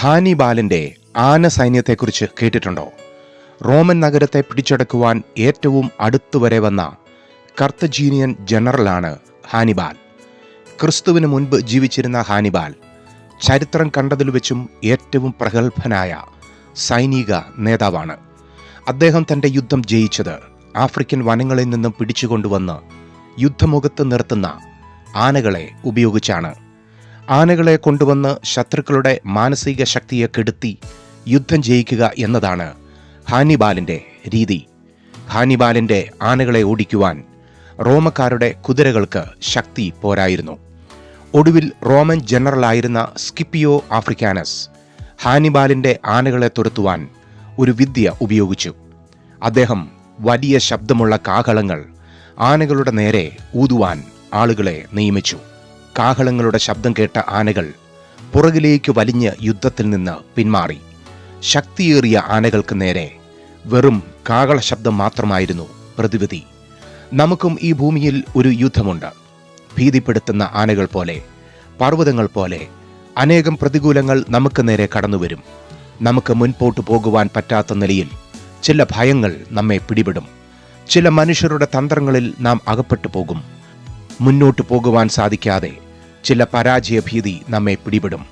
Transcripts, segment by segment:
ഹാനിബാലിന്റെ ആന സൈന്യത്തെക്കുറിച്ച് കേട്ടിട്ടുണ്ടോ? റോമൻ നഗരത്തെ പിടിച്ചടക്കുവാൻ ഏറ്റവും അടുത്തുവരെ വന്ന കർത്തജീനിയൻ ജനറലാണ് ഹാനിബാൽ. ക്രിസ്തുവിന് മുൻപ് ജീവിച്ചിരുന്ന ഹാനിബാൽ ചരിത്രം കണ്ടതിൽ വെച്ചും ഏറ്റവും പ്രഗത്ഭനായ സൈനിക നേതാവാണ്. അദ്ദേഹം തൻ്റെ യുദ്ധം ജയിച്ചത് ആഫ്രിക്കൻ വനങ്ങളിൽ നിന്നും പിടിച്ചുകൊണ്ടുവന്ന് യുദ്ധമുഖത്ത് നിർത്തുന്ന ആനകളെ ഉപയോഗിച്ചാണ്. ആനകളെ കൊണ്ടുവന്ന് ശത്രുക്കളുടെ മാനസിക ശക്തിയെ കെടുത്തി യുദ്ധം ജയിക്കുക എന്നതാണ് ഹാനിബാലിൻ്റെ രീതി. ഹാനിബാലിൻ്റെ ആനകളെ ഓടിക്കുവാൻ റോമക്കാരുടെ കുതിരകൾക്ക് ശക്തി പോരായിരുന്നു. ഒടുവിൽ റോമൻ ജനറലായിരുന്ന സ്കിപ്പിയോ ആഫ്രിക്കാനസ് ഹാനിബാലിൻ്റെ ആനകളെ തുരത്തുവാൻ ഒരു വിദ്യ ഉപയോഗിച്ചു. അദ്ദേഹം വലിയ ശബ്ദമുള്ള കാഹളങ്ങൾ ആനകളുടെ നേരെ ഊതുവാൻ ആളുകളെ നിയമിച്ചു. കാഹളങ്ങളുടെ ശബ്ദം കേട്ട ആനകൾ പുറകിലേക്ക് വലിഞ്ഞ് യുദ്ധത്തിൽ നിന്ന് പിന്മാറി. ശക്തിയേറിയ ആനകൾക്ക് നേരെ വെറും കാഹള ശബ്ദം മാത്രമായിരുന്നു പ്രതിവിധി. നമുക്കും ഈ ഭൂമിയിൽ ഒരു യുദ്ധമുണ്ട്. ഭീതിപ്പെടുത്തുന്ന ആനകൾ പോലെ, പർവ്വതങ്ങൾ പോലെ അനേകം പ്രതികൂലങ്ങൾ നമുക്ക് നേരെ കടന്നുവരും. നമുക്ക് മുൻപോട്ട് പോകുവാൻ പറ്റാത്ത നിലയിൽ ചില ഭയങ്ങൾ നമ്മെ പിടിപെടും. ചില മനുഷ്യരുടെ തന്ത്രങ്ങളിൽ നാം അകപ്പെട്ടു പോകും. മുന്നോട്ട് പോകുവാൻ സാധിക്കാതെ ചില പരാജയഭീതി നമ്മെ പിടിപെടും.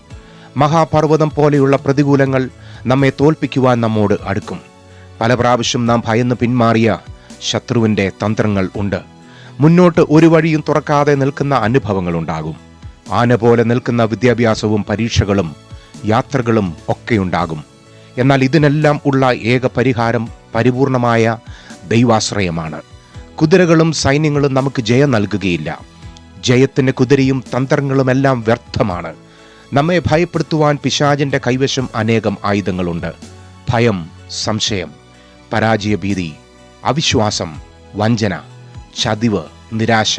മഹാപർവ്വതം പോലെയുള്ള പ്രതികൂലങ്ങൾ നമ്മെ തോൽപ്പിക്കുവാൻ നമ്മോട് അടുക്കും. പല പ്രാവശ്യം നാം ഭയന്ന് പിന്മാറിയ ശത്രുവിൻ്റെ തന്ത്രങ്ങൾ ഉണ്ട്. മുന്നോട്ട് ഒരു വഴിയും തുറക്കാതെ നിൽക്കുന്ന അനുഭവങ്ങളുണ്ടാകും. ആന പോലെ നിൽക്കുന്ന വിദ്യാഭ്യാസവും പരീക്ഷകളും യാത്രകളും ഒക്കെയുണ്ടാകും. എന്നാൽ ഇതിനെല്ലാം ഉള്ള ഏക പരിഹാരം പരിപൂർണമായ ദൈവാശ്രയമാണ്. കുതിരകളും സൈന്യങ്ങളും നമുക്ക് ജയം നൽകുകയില്ല. ജയത്തിന് കുതിരയും തന്ത്രങ്ങളുമെല്ലാം വ്യർത്ഥമാണ്. നമ്മെ ഭയപ്പെടുത്തുവാൻ പിശാചിന്റെ കൈവശം അനേകം ആയുധങ്ങളുണ്ട്. ഭയം, സംശയം, പരാജയഭീതി, അവിശ്വാസം, വഞ്ചന, ചതിവ്, നിരാശ,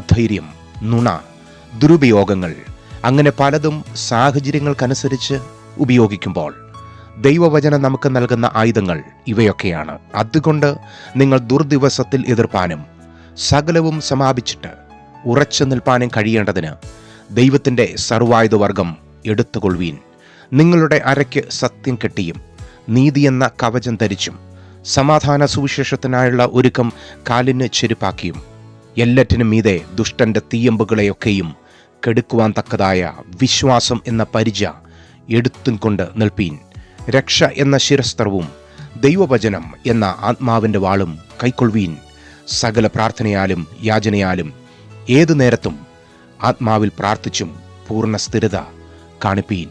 അധൈര്യം, നുണ, ദുരുപയോഗങ്ങൾ, അങ്ങനെ പലതും സാഹചര്യങ്ങൾക്കനുസരിച്ച് ഉപയോഗിക്കുമ്പോൾ ദൈവവചനം നമുക്ക് നൽകുന്ന ആയുധങ്ങൾ ഇവയൊക്കെയാണ്. അതുകൊണ്ട് നിങ്ങൾ ദുർദിവസത്തിൽ എതിർപ്പാനും സകലവും സമാപിച്ചിട്ട് ഉറച്ചു നിൽപ്പാനും കഴിയേണ്ടതിന് ദൈവത്തിൻ്റെ സർവായുധവർഗം എടുത്തുകൊള്ളുവീൻ. നിങ്ങളുടെ അരയ്ക്ക് സത്യം കെട്ടിയും നീതി എന്ന കവചം ധരിച്ചും സമാധാന സുവിശേഷത്തിനായുള്ള ഒരുക്കം കാലിന് ചെരുപ്പാക്കിയും എല്ലാറ്റിനും മീതെ ദുഷ്ടന്റെ തീയമ്പുകളെയൊക്കെയും കെടുക്കുവാൻ തക്കതായ വിശ്വാസം എന്ന പരിച എടുത്തും കൊണ്ട് നിൽപ്പീൻ. രക്ഷ എന്ന ശിരസ്ത്രവും ദൈവവചനം എന്ന ആത്മാവിൻ്റെ വാളും കൈക്കൊള്ളുവീൻ. സകല പ്രാർത്ഥനയാലും യാചനയാലും ഏതു നേരത്തും ആത്മാവിൽ പ്രാർത്ഥിച്ചും പൂർണ്ണ സ്ഥിരത കാണിപ്പീൻ.